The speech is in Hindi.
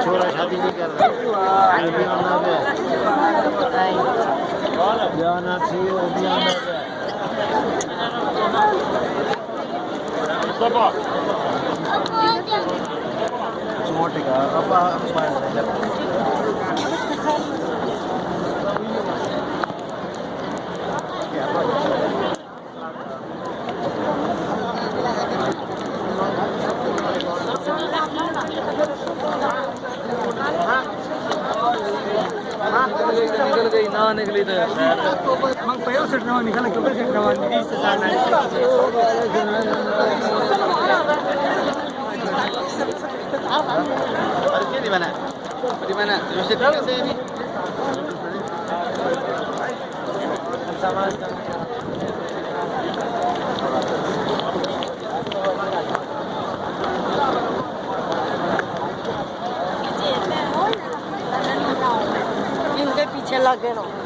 छोरा शादी नहीं कर रहा जाना चाहिए मोटे का निकल गई ना निकली तो मंग पे उस नवा निकल के ऊपर से नवा निकली से जाना अरे di mana? Di mana? Di masjid juga saya ini. Sama. इनके पीछे लगे रहो।